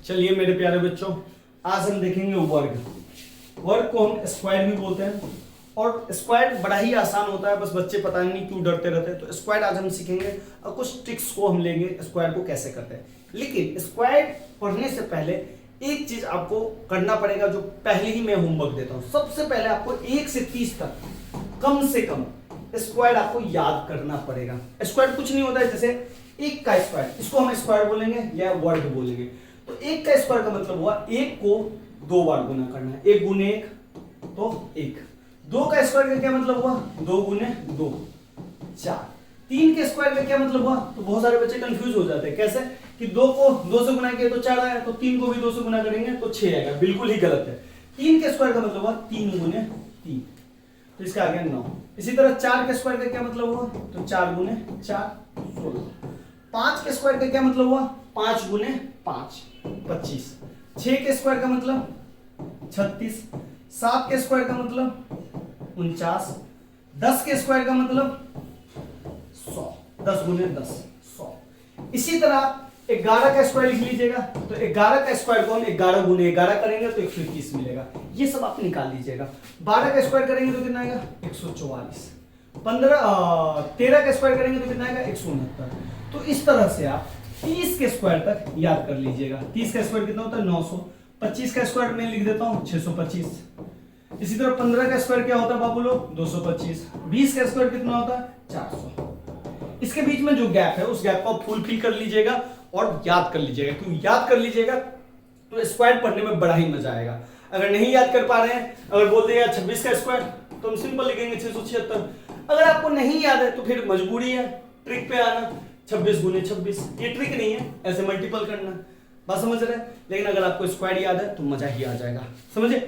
चलिए मेरे प्यारे बच्चों, आज हम देखेंगे वर्ग। वर्ग को हम स्क्वायर भी बोलते हैं और स्क्वायर बड़ा ही आसान होता है, बस बच्चे पता नहीं क्यों डरते रहते हैं। तो स्क्वायर आज हम सीखेंगे और कुछ ट्रिक्स को हम लेंगे स्क्वायर को कैसे करते हैं। लेकिन स्क्वायर पढ़ने से पहले एक चीज आपको करना पड़ेगा, जो पहले ही मैं होमवर्क देता हूँ। सबसे पहले आपको 1 से 30 तक कम से कम स्क्वायर आपको याद करना पड़ेगा। स्क्वायर कुछ नहीं होता है, जैसे 1 का स्क्वायर, इसको हम स्क्वायर बोलेंगे या वर्ग बोलेंगे। तो 1 का स्क्वायर का मतलब हुआ 1 को 2 बार गुना करना है। 1 गुने 1 तो 1। 2 का स्क्वायर का क्या मतलब हुआ? 2 गुने 2 4। 3 के स्क्वायर का क्या मतलब हुआ? तो बहुत सारे बच्चे कंफ्यूज हो जाते हैं, कैसे कि 2 को 2 से गुना किया तो 4 आया, तो 3 को भी 2 से गुना करेंगे तो 6 आएगा। बिल्कुल ही गलत है। 3 के स्क्वायर का मतलब हुआ 3 गुने 3, तो इसका आ गया 9। इसी तरह 4 के स्क्वायर का क्या मतलब हुआ? तो 4 गुने 4 16। 5 के स्क्वायर का क्या मतलब हुआ? 5 गुने 5 25। 6 के स्क्वायर का मतलब 36। 7 के स्क्वायर का मतलब 49। 10 के स्क्वायर का मतलब 100। 10 गुने 10 100। इसी तरह 11 का स्क्वायर लिख लीजिएगा। तो 11 का स्क्वायर को हम 11 गुने 11 करेंगे तो 121 मिलेगा। ये सब आप निकाल लीजिएगा। 12 का स्क्वायर करेंगे तो कितना आएगा? 144। 13 का स्क्वायर करेंगे तो कितना आएगा? 169। तो इस तरह से आप 30 के स्क्वायर तक याद कर लीजिएगा। 30 का स्क्वायर कितना होता है? 900। 25 का स्क्वायर मैं लिख देता हूँ 625। इसी तरह 15 का स्क्वायर क्या होता है बाबू लोग? 225। 20 का स्क्वायर कितना होता है? 400। इसके बीच में जो गैप है उस गैप को आप फुल फिल कर लीजिएगा और याद कर लीजिएगा। क्यों याद कर लीजिएगा? तो स्क्वायर पढ़ने में बड़ा ही मजा आएगा। अगर नहीं याद कर पा रहे हैं, अगर बोल दिया 26 का स्क्वायर, तो हम सिंपल लिखेंगे 676। अगर आपको नहीं याद है तो फिर मजबूरी है ट्रिक पे आना, 26 गुने 26। ये ट्रिक नहीं है, ऐसे मल्टीपल करना। बात समझ रहे हैं? लेकिन अगर आपको स्क्वायर याद है तो मजा ही आ जाएगा। समझे?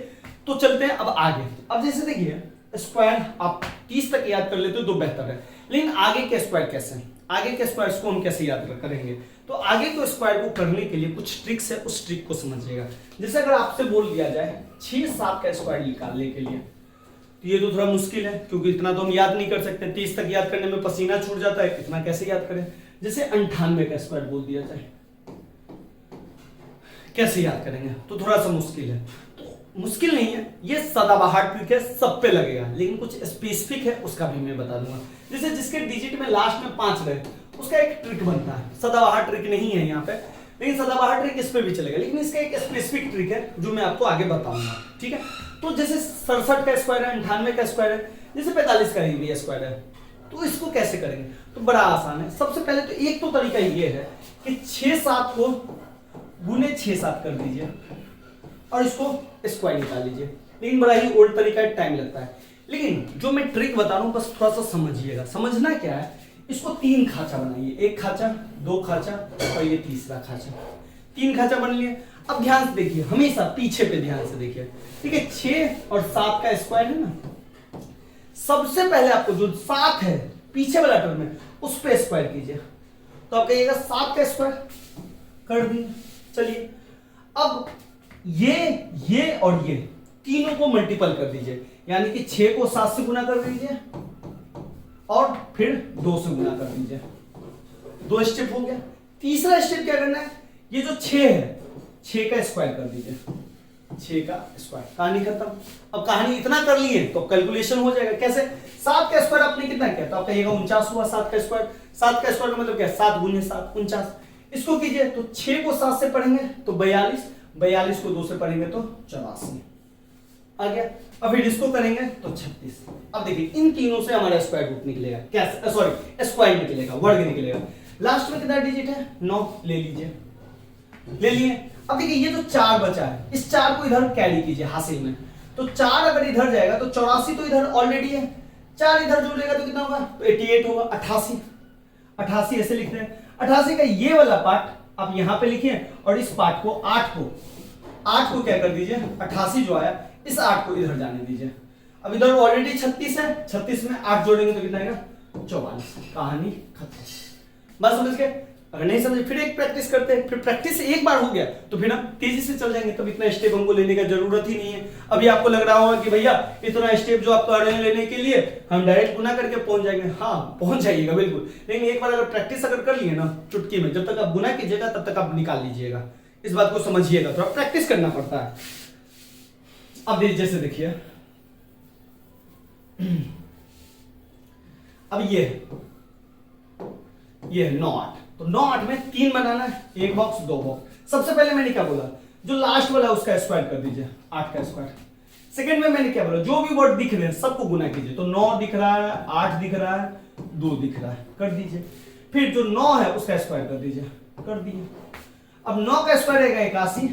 तो चलते हैं अब आगे। अब जैसे देखिए, स्क्वायर आप 30 तक याद कर लेते हो तो बेहतर है। लेकिन आगे के स्क्वायर कैसे? आगे के स्क्वायर्स को हम कैसे याद करेंगे? तो आगे के स्क्वायर को करने के लिए कुछ ट्रिक्स है, उस ट्रिक को समझिएगा। जैसे अगर आपसे बोल दिया जाए 6 7 का स्क्वायर निकालने के लिए, तो ये तो थोड़ा मुश्किल है, क्योंकि इतना तो हम याद नहीं कर सकते। 30 तक याद करने में पसीना छूट जाता है, इतना कैसे याद करें? जैसे 98 का स्क्वायर बोल दिया जाए, कैसे याद करेंगे? तो थोड़ा सा मुश्किल है। तो मुश्किल नहीं है, ये सदाबहार ट्रिक है, सब पे लगेगा। लेकिन कुछ स्पेसिफिक है, उसका भी मैं बता दूंगा। जैसे जिसके डिजिट में लास्ट में 5 रहे, उसका एक ट्रिक बनता है। सदाबहार ट्रिक नहीं है यहाँ पे, लेकिन सदाबहार ट्रिक इस पे भी चलेगा। लेकिन इसका एक स्पेसिफिक ट्रिक है जो मैं आपको आगे बताऊंगा। ठीक है? तो जैसे 67 का स्क्वायर है, 98 का स्क्वायर है, जैसे 45 का भी स्क्वायर है, तो इसको कैसे करेंगे? तो बड़ा आसान है। सबसे पहले तो एक तो तरीका ये है कि 6 7 को गुने 6 7 कर दीजिए और इसको स्क्वायर निकाल लीजिए। लेकिन बड़ा ही ओल्ड तरीका है, टाइम लगता है। लेकिन जो मैं ट्रिक बता रहा हूं बस थोड़ा सा समझिएगा। समझना क्या है, इसको 3 खाचा बनाइए। 1 खाचा, 2 खाचा और ये तीसरा खाचा। 3 खाचा बन लिए। अब ध्यान से देखिए, हमेशा पीछे पे ध्यान से देखिए। ठीक है? 6 और 7 का स्क्वायर है ना, सबसे पहले आपको जो 7 है पीछे वाला टर्म में, उस पे स्क्वायर कीजिए। तो आप कहिएगा 7 का स्क्वायर कर दिए। चलिए, अब ये और ये तीनों को मल्टीपल कर दीजिए, यानी कि 6 को 7 से गुना कर दीजिए और फिर 2 से गुना कर दीजिए। 2 स्टेप हो गया। तीसरा स्टेप क्या करना है? ये जो 6 है, 6 का स्क्वायर कर दीजिए। 6 का स्क्वायर, कहानी खत्म। अब कहानी इतना कर लिए तो कैलकुलेशन हो जाएगा। कैसे? 7 का स्क्वायर आपने कितना किया? तो आप कहिएगा 49 हुआ 7 का स्क्वायर। 7 का स्क्वायर का मतलब क्या? 7 गुने 7 49। इसको कीजिए तो 6 को 7 से पढ़ेंगे तो 42, 42 को 2 से पढ़ेंगे तो 84 आ गया। अब फिर इसको करेंगे तो 36। अब देखिए, इन तीनों से हमारा स्क्वायर रूट निकलेगा। कैसे? सॉरी, स्क्वायर निकलेगा, वर्ग निकलेगा। लास्ट में कितना डिजिट है? 9 ले लीजिए। ले लिए। अब देखिए, ये जो 4 बचा है, इस 4 को इधर कैरी कीजिए हासिल में। तो 4 अगर इधर जाएगा तो 84 तो इधर ऑलरेडी है, 4 इधर जुड़ेगा तो कितना होगा? तो 88 होगा। 88 88 ऐसे लिखते हैं। 88 का ये वाला पार्ट आप यहां पे लिखिए और इस पार्ट को 8 को क्या कर दीजिए? 88 जो आया, इस 8 को इधर जाने दीजिए। अब इधर ऑलरेडी 36 है, 36 में 8 जोड़ेंगे तो कितना आएगा? 44। कहानी खत्म। बात समझ गए? अगर नहीं समझे फिर एक प्रैक्टिस करते हैं। फिर प्रैक्टिस एक बार हो गया तो फिर हम तेजी से चल जाएंगे, तब इतना स्टेप हमको लेने का जरूरत ही नहीं है। अभी आपको लग रहा होगा कि भैया इतना स्टेप जो आप कर रहे हैं लेने के लिए, हम डायरेक्ट गुना करके पहुंच जाएंगे। हाँ, पहुंच जाइएगा बिल्कुल। लेकिन एक बार अगर प्रैक्टिस अगर कर लिए ना, चुटकी में, जब तक आप गुना कीजिएगा तब तक आप निकाल लीजिएगा। इस बात को समझिएगा, थोड़ा प्रैक्टिस करना पड़ता है। अब जैसे देखिए, अब ये 9 8, तो 9 8 में 3 बनाना है, 1 बॉक्स 2 बॉक्स। सबसे पहले मैंने क्या बोला, जो लास्ट वाला है उसका स्क्वायर कर दीजिए, 8 का स्क्वायर। सेकंड में मैंने क्या बोला, जो भी वर्ड दिख रहे हैं सबको गुना कीजिए, तो 9 दिख रहा है, 8 दिख रहा है, 2 दिख रहा है, कर दीजिए। फिर जो 9 है उसका स्क्वायर कर दीजिए, कर दिए। अब 9 का स्क्वायर रहेगा 81,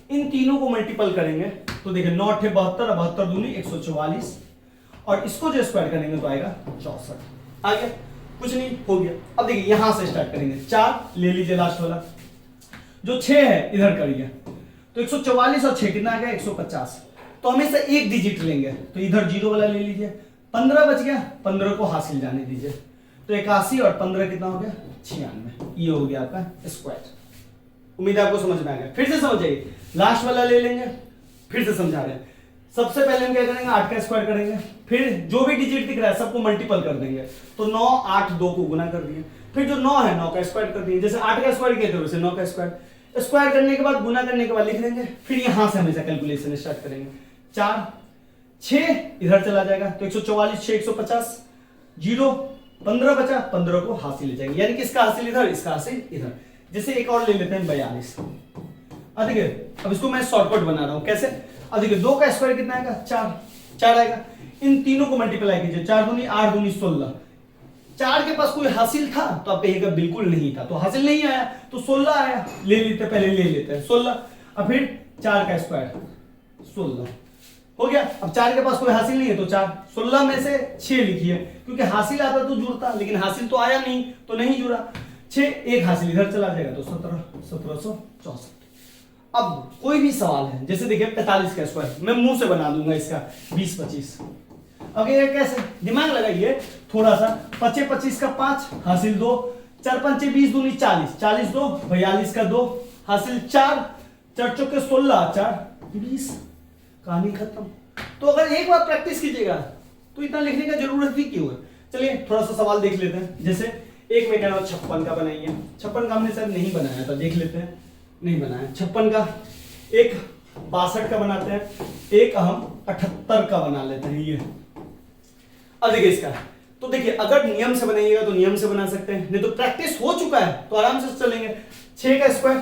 इन तीनों को मल्टीपल करेंगे तो देखिए 9 8 72, 72 दूनी 144, और इसको जो स्क्वायर करेंगे तो आएगा 64। आ गया, कुछ नहीं, हो गया। अब देखिए यहां से स्टार्ट करेंगे, 4 ले लीजिए लास्ट वाला, जो 6 है इधर करिए, तो 144 और 6 कितना आ गया 150। तो हमेशा एक डिजिट लेंगे, तो इधर 0 वाला ले लीजिए, 15 बच गया, 15 को हासिल जाने दीजिए, तो 81 और 15 कितना हो गया 96। ये हो गया आपका स्क्वायर। उम्मीद है आपको समझ में आ गया। फिर से समझिए, लास्ट वाला ले लेंगे, फिर से समझा रहे हैं। सबसे पहले हम क्या करेंगे, 8 का स्क्वायर करेंगे, फिर जो भी डिजिट दिख रहा है सबको मल्टीपल कर देंगे, तो 9 8 2 को गुना कर दिए, फिर जो 9 है 9 का स्क्वायर कर दिए, जैसे 8 का स्क्वायर किया था वैसे 9 का स्क्वायर करने के बाद गुना करने के बाद लिख देंगे, फिर यहां से हमेशा कैलकुलेशन स्टार्ट करेंगे। 4 6 इधर चला जाएगा, तो 144 6 150, 0 15 बचा, 15 को हासिल ले जाएंगे, यानी कि इसका हासिल इधर, इसका हासिल इधर। जैसे एक और ले लेते हैं 42। अब देखिए, अब इसको मैं शॉर्टकट बना रहा हूं, कैसे, अब देखिए 2 का स्क्वायर कितना आएगा 4 आएगा, इन तीनों को मल्टीप्लाई कीजिए, 4 दूनी 8 दूनी 16। 4 के पास कोई हासिल था तो आप कहिएगा बिल्कुल नहीं था, तो हासिल नहीं आया तो 16 आया, ले लेते पहले ले लेते हैं 16। अब फिर 4 का स्क्वायर 16 हो गया। अब 4 के पास कोई हासिल नहीं है तो 4, 16 में से 6 लिखिए, क्योंकि हासिल आता तो जुड़ता, लेकिन हासिल तो आया नहीं तो नहीं जुड़ा। 6 एक हासिल इधर चला जाएगा, तो 1764। अब कोई भी सवाल है, जैसे देखिए 45 का स्क्वायर, मैं मुंह से बना दूंगा इसका 20 25। अब ये कैसे, दिमाग लगाइए थोड़ा सा, 25 25 का 5 हासिल 2, 4 5 20 दूनी 40, 40 2 42 का 2 हासिल 4, 4 चौके 16 4 20, कहानी खत्म। तो अगर एक बार प्रैक्टिस कीजिएगा तो इतना लिखने का जरूरत भी क्यों है। चलिए थोड़ा सा सवाल देख लेते हैं, जैसे एक में कहना 56 का बनाइए, 56 का हमने शायद नहीं बनाया था, देख लेते हैं, नहीं बनाया 56 का। एक 62 का बनाते हैं, एक हम 78 का बना लेते हैं। ये अब देखिए इसका, तो देखिए अगर नियम से बनाइएगा तो नियम से बना सकते हैं, नहीं तो प्रैक्टिस हो चुका है तो आराम से चलेंगे। 6 का स्क्वायर,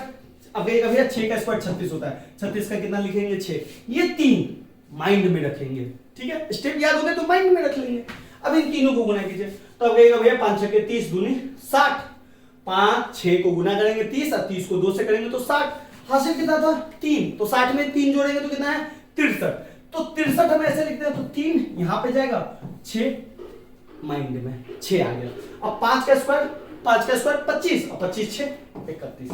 अब कहिएगा भैया 6 का स्क्वायर 36 होता है, 36 का कितना लिखेंगे 6, ये 3 माइंड में रखेंगे, ठीक है, स्टेप याद हो गए तो माइंड में रख लेंगे। अब इन तीनों को गुना कीजिए, तो अब कहिएगा भैया 5 6 30 दूनी 60, 5 6 को गुना करेंगे 30 और 30 को 2 से करेंगे तो 60, हासिल कितना था 3, तो 60 में 3 जोड़ेंगे तो कितना है 63, तो 63 हम ऐसे लिखते हैं, तो 3 यहां पे जाएगा, 6 माइंड में 6 आ गया। अब 5 का स्क्वायर 25 और 25 6 31,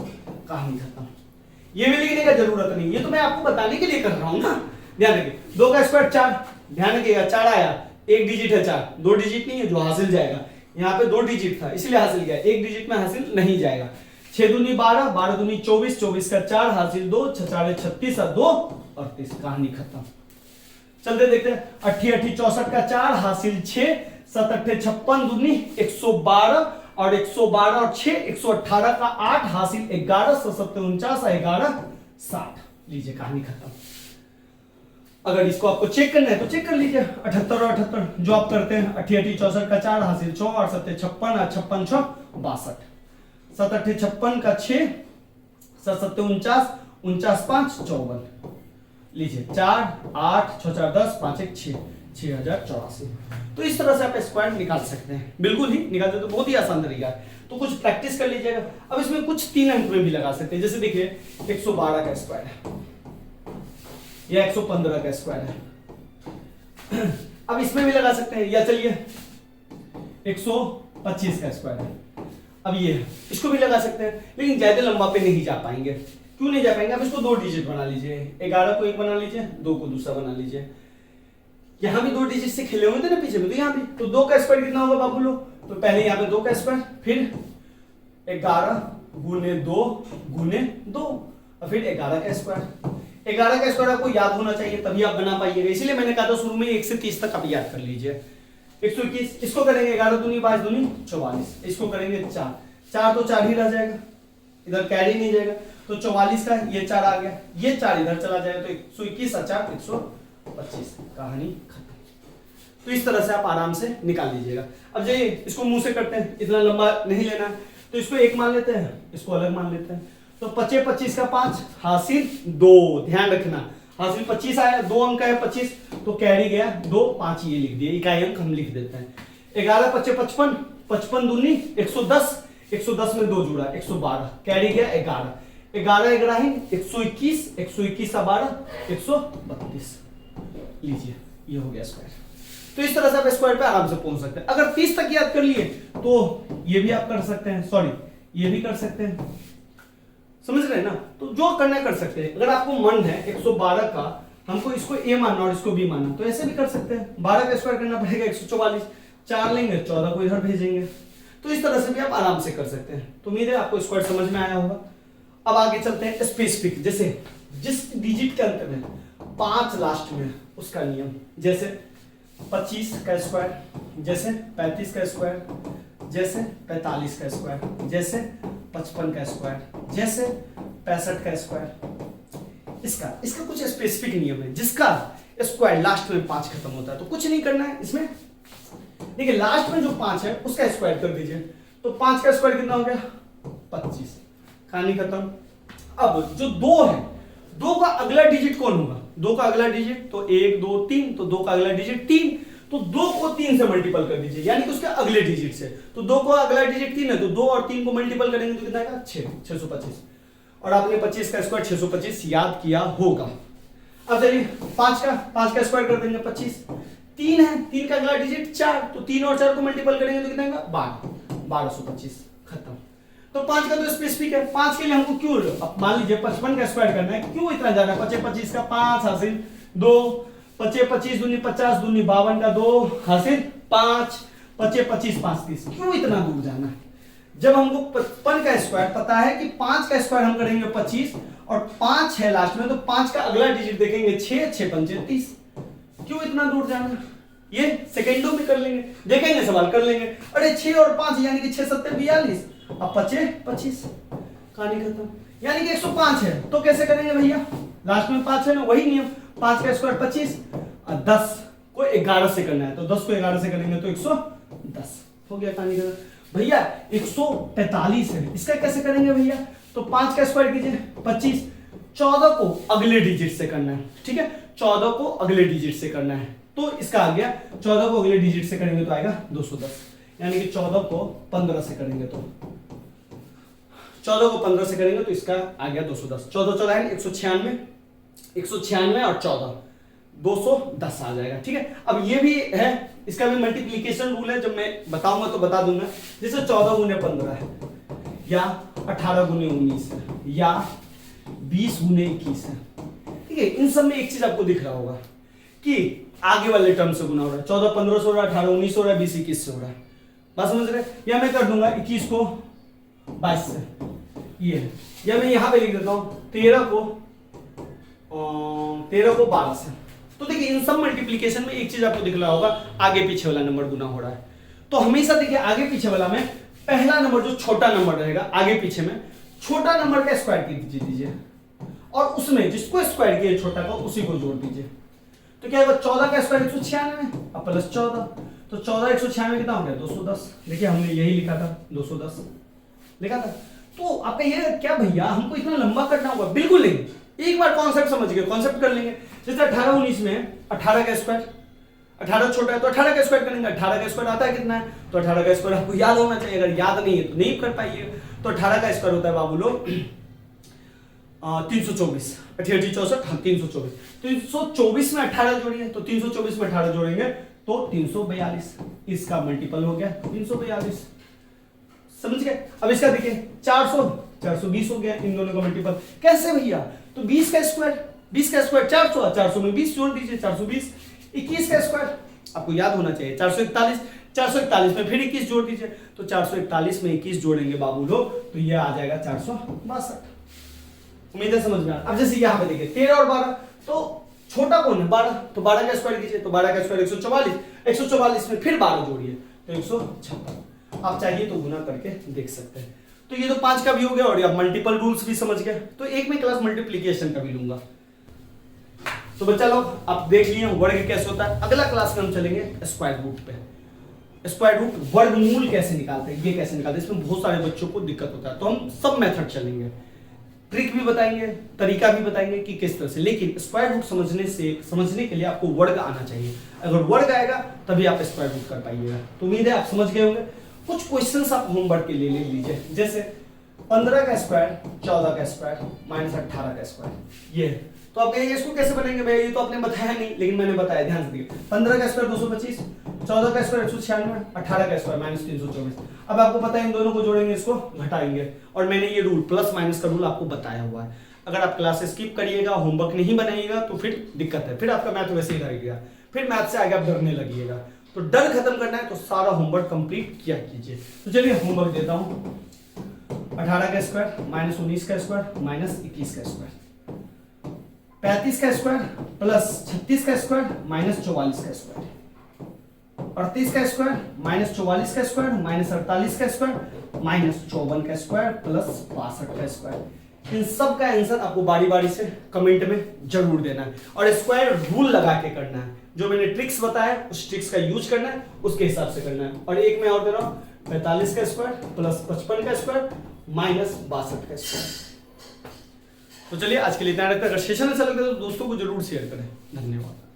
कहानी खत्म। ये भी लिखने का जरूरत नहीं, ये तो मैं आपको बताने के लिए कर रहा हूं ना। ध्यान रखिए 2 का स्क्वायर 4, ध्यान रखिएगा 4 आया, एक डिजिट है 4, 2 डिजिट नहीं है जो हासिल जाएगा, यहाँ पे 2 डिजिट था इसलिए हासिल गया, एक डिजिट में हासिल नहीं जाएगा। 6 दूनी 12, 12 दूनी 24, 24 का 4 हासिल 2, 6 4 36 और 2 38, कहानी खत्म। चलते देखते हैं, 8 8 64 का 4 हासिल 6, 7 8 56 दूनी 112 और 112 और 6 118 का 8 हासिल 11, 7 49 11 60, लीजिए कहानी खत्म। अगर इसको आपको चेक करना है तो चेक कर लीजिए, 78 और 78 जो आप करते हैं, 8 8 64 का 4 हासिल 6 और 7 56 और 56 6 62, 7 8 56 का 6, 7 49 49 5 54, लीजिए 4 8 6 4 10 5 1 6 6084। तो इस तरह से आप स्क्वायर निकाल सकते हैं, बिल्कुल ही निकालते तो बहुत ही आसान तरीका है, तो कुछ प्रैक्टिस कर लीजिएगा। अब इसमें कुछ 3 अंक में भी लगा सकते हैं, जैसे देखिए 112 का स्क्वायर है या 115 का स्क्वायर है, अब इसमें भी लगा सकते हैं, या चलिए 125 का स्क्वायर है, अब ये इसको भी लगा सकते हैं, लेकिन ज्यादा लंबा पे नहीं जा पाएंगे। क्यों नहीं जा पाएंगे, अब इसको 2 डिजिट बना लीजिए, 11 को एक बना लीजिए, 2 को दूसरा बना लीजिए। यहां भी 2 डिजिट से खेले हुए थे ना पीछे में, तो यहाँ भी तो 2 का स्क्वायर कितना होगा बाबू लोग, तो पहले यहाँ पे 2 का स्क्वायर, फिर 11 गुने 2 गुने 2 और फिर 11 का स्क्वायर। 11 का स्क्वायर आपको याद होना चाहिए तभी आप बना पाइएगा, इसीलिए मैंने कहा था शुरू में 1 से 30 तक आप याद कर लीजिए। 121, इसको करेंगे 11 दूनी 22 दूनी 44, इसको करेंगे 4 4 तो 4 ही रह जाएगा, इधर कैरी नहीं जाएगा, तो 44 का ये 4 आ गया, ये 4 इधर चला जाएगा तो 121 और 4 125, कहानी खत्म। तो इस तरह से आप आराम से निकाल लीजिएगा। अब जाइए इसको मुंह से करते हैं, इतना लंबा नहीं लेना है, तो इसको 1 मान लेते हैं, इसको अलग मान लेते हैं। तो 25 25 का 5 हासिल 2, ध्यान रखना हासिल 25 आया, 2 अंक है 25, तो कैरी गया 2, 5 ये लिख दिए, इकाई अंक हम लिख देते हैं। 11 25 55, 55 दूनी 110, 110 में 2 जुड़ा 112, कैरी गया 11, 11 11 121, 121 का 12 132, लीजिए ये हो गया स्क्वायर। तो इस तरह से आप स्क्वायर पे आराम से पहुंच सकते हैं। अगर 30 तक याद कर लिए तो ये भी आप कर सकते हैं, सॉरी ये भी कर सकते हैं, समझ रहे हैं ना। तो जो करना कर सकते हैं। अगर आपको मन है 112 का हमको इसको ए मानना और इसको बी मानना, तो ऐसे भी कर सकते हैं। 12 का स्क्वायर करना पड़ेगा 144, 4 लेंगे 14 को इधर भेजेंगे, तो इस तरह से भी आप आराम से कर सकते हैं। तो उम्मीद है आपको स्क्वायर समझ में आया होगा। अब आगे चलते हैं स्पेसिफिक, जैसे जिस डिजिट के अंत में 5 लास्ट में उसका नियम, जैसे 25 का स्क्वायर, जैसे 35 का स्क्वायर, जैसे 45 का स्क्वायर, जैसे 55 का स्क्वायर, जैसे 65 का स्क्वायर। इसका कुछ स्पेसिफिक नियम है जिसका स्क्वायर लास्ट में 5 खत्म होता है। तो कुछ नहीं करना है इसमें, देखिए लास्ट में जो 5 है उसका स्क्वायर कर दीजिए, तो 5 का स्क्वायर कितना हो गया 25, कहानी खत्म। अब जो 2 है, 2 का अगला डिजिट कौन होगा, 2 का अगला डिजिट तो 1 2 3, तो 2 का अगला डिजिट 3, तो 2 को 3 से मल्टीपल कर दीजिए, यानी कि उसके अगले डिजिट से। तो 2 को अगला डिजिट 3 है, तो 2 और 3 को मल्टीपल करेंगे तो कितना आएगा 6, 625। और आपने 25 का स्क्वायर 625 याद किया होगा। अब चलिए 5 का स्क्वायर कर देंगे 25, 3 है, 3 का अगला डिजिट 4, तो 3 और 4 को मल्टीपल करेंगे तो कितना आएगा 12, 1225, खत्म। तो 5 का तो स्पेसिफिक है, 5 के लिए हमको क्यों, अब मान लीजिए 55 का स्क्वायर करना है, क्यों इतना जाना है, 25 25 का 5 हासिल 2, 25 25 दूनी 50 दूनी 52 का 2 हासिल 5, 25 25 5 30, क्यों इतना दूर जाना है। जब हमको 55 का स्क्वायर पता है कि 5 का स्क्वायर हम करेंगे 25 और 5 है लास्ट में, तो 5 का अगला डिजिट देखेंगे 6, 6 5 30, क्यों इतना दूर जाना, ये सेकेंडों में कर लेंगे, देखेंगे सवाल कर लेंगे। अरे 6 और 5 यानी कि 6 7 42, अब 25 25, कहानी खत्म। यानी कि 105 है, तो कैसे करेंगे भैया, लास्ट में 5 है ना, वही नियम, 5 का स्क्वायर 25 और 10 को 11 से करना है, तो 10 को 11 से करेंगे तो 110 हो गया, कहानी खत्म। भैया 145 है, इसका कैसे करेंगे भैया, तो 5 का स्क्वायर कीजिए 25, 14 को अगले डिजिट से करना है, ठीक है, 14 को अगले डिजिट से करना है, तो इसका आ गया 14 को अगले डिजिट से करेंगे तो आएगा 210, यानी कि 14 को 15 से करेंगे तो 14 को 15 से करेंगे तो इसका आ गया 210, 14 14 196, 196 और 14 210 आ जाएगा, ठीक है। अब ये भी है, इसका भी मल्टीप्लिकेशन रूल है, जब मैं बताऊंगा तो बता दूंगा। जैसे 14 गुने 15 है, या 18 गुने 19 है, या 20 गुने 21 है, ठीक है। इन सब में एक चीज आपको दिख रहा होगा कि आगे वाले टर्म से गुना हो रहा है, 14 15 से हो रहा है, 18 19 से हो रहा है, 20 21 से हो रहा है, बात समझ रहे। या मैं कर दूंगा 21 को 22 से, ये है, या मैं यहां पे लिख देता हूं 13 को 12 से। तो देखिए इन सब मल्टीप्लिकेशन में एक चीज आपको दिख रहा होगा, आगे पीछे वाला नंबर गुना हो रहा है। तो हमेशा देखिए आगे पीछे वाला में पहला नंबर जो छोटा नंबर रहेगा आगे पीछे में, छोटा नंबर का स्क्वायर कीजिए दीजिए, और उसमें जिसको स्क्वायर किया छोटा का उसी को जोड़ दीजिए, तो क्या होगा 14 का स्क्वायर 196 अब प्लस 14, तो 14 196 कितना हो गया 210। देखिए हमने यही लिखा था 210 लिखा था। तो आप कहिए क्या भैया हमको इतना लंबा करना होगा, बिल्कुल नहीं, एक बार कॉन्सेप्ट समझ गए, कॉन्सेप्ट कर लेंगे। जैसे 18 19 में 18 का स्क्वायर, 18 छोटा है तो 18 का स्क्वायर करेंगे, 18 का स्क्वायर आता है कितना है, तो 18 का स्क्वायर आपको याद होना चाहिए, अगर याद नहीं है तो नहीं कर पाइएगा। तो 18 का स्क्वायर होता है बाबू लोग 324, 88 64 हाँ 324, 324 में 18 जोड़िए, तो 324 में 18 जोड़ेंगे तो 342, इसका मल्टीपल हो गया 342, समझ गए। अब इसका देखिए 420 हो गया, इन दोनों का मल्टीपल कैसे भैया, तो 20 का स्क्वायर 400, 400 में 20 जोड़ दीजिए 420, 21 का स्क्वायर आपको याद होना चाहिए 441, 441 में फिर 21 जोड़ दीजिए, तो 441 में 21 जोड़ेंगे बाबू लोग तो ये आ जाएगा 462। उम्मीद है समझ में आ। अब जैसे यहाँ पे देखिए 13 और 12, तो छोटा कौन है 12, तो 12 का स्क्वायर कीजिए, तो 12 का स्क्वायर 144, 144 में फिर 12 जोड़िए तो 156, आप चाहिए तो गुना करके देख सकते हैं। तो ये तो 5 का भी हो गया और आप मल्टीपल रूल्स भी समझ गए। तो एक मैं क्लास मल्टीप्लीकेशन का भी लूंगा। तो बच्चा लोग आप देख लिए वर्ग कैसे होता है। अगला क्लास में हम चलेंगे स्क्वायर रूट पे। स्क्वायर रूट वर्गमूल कैसे निकालते हैं, ये कैसे निकालते हैं, इसमें बहुत सारे बच्चों को दिक्कत होता है। तो हम सब मेथड चलेंगे, ट्रिक भी बताएंगे, तरीका भी बताएंगे कि किस तरह से। लेकिन स्क्वायर रूट समझने के लिए आपको वर्ग आना चाहिए। अगर वर्ग आएगा तभी आप स्क्वायर रूट कर पाइएगा। तो उम्मीद है आप समझ गए होंगे। कुछ क्वेश्चंस आप होमवर्क के लिए ले लीजिए, जैसे 15 का स्क्वायर 14 का स्क्वायर माइनस 18 का स्क्वायर। ये तो आप कहेंगे इसको कैसे बनेंगे भैया, ये तो आपने बताया नहीं, लेकिन मैंने बताया, ध्यान से देखिए। 15 का स्क्वायर 225, 14 का स्क्वायर 196, 18 का स्क्वायर माइनस 324। अब आपको पता है इन दोनों को जोड़ेंगे, इसको घटाएंगे, और मैंने ये रूल प्लस माइनस का रूल आपको बताया हुआ है। अगर आप क्लास स्किप करिएगा, होमवर्क नहीं बनाइएगा तो फिर दिक्कत है, फिर आपका मैथ वैसे ही रहेगा, फिर मैथ से आगे आप डरने लगिएगा। तो डर खत्म करना है तो सारा होमवर्क कंप्लीट किया कीजिए। तो चलिए होमवर्क देता हूं। 18 का स्क्वायर माइनस 19 का स्क्वायर माइनस 21 का स्क्वायर, 35 का स्क्वायर प्लस 36 का स्क्वायर माइनस 44 का स्क्वायर, 38 का स्क्वायर माइनस 44 का स्क्वायर माइनस 48 का स्क्वायर माइनस 54 का स्क्वायर प्लस 62 का स्क्वायर। इन सब का आंसर आपको बारी बारी से कमेंट में जरूर देना है और स्क्वायर रूल लगा के करना है। जो मैंने ट्रिक्स बताया उस ट्रिक्स का यूज करना है, उसके हिसाब से करना है। और एक मैं और दे रहा हूं, 45 का स्क्वायर प्लस 55 का स्क्वायर माइनस 62 का स्क्वायर। तो चलिए आज के लिए इतना रखते हैं। अगर सेशन अच्छा लगता है तो दोस्तों को जरूर शेयर करें। धन्यवाद।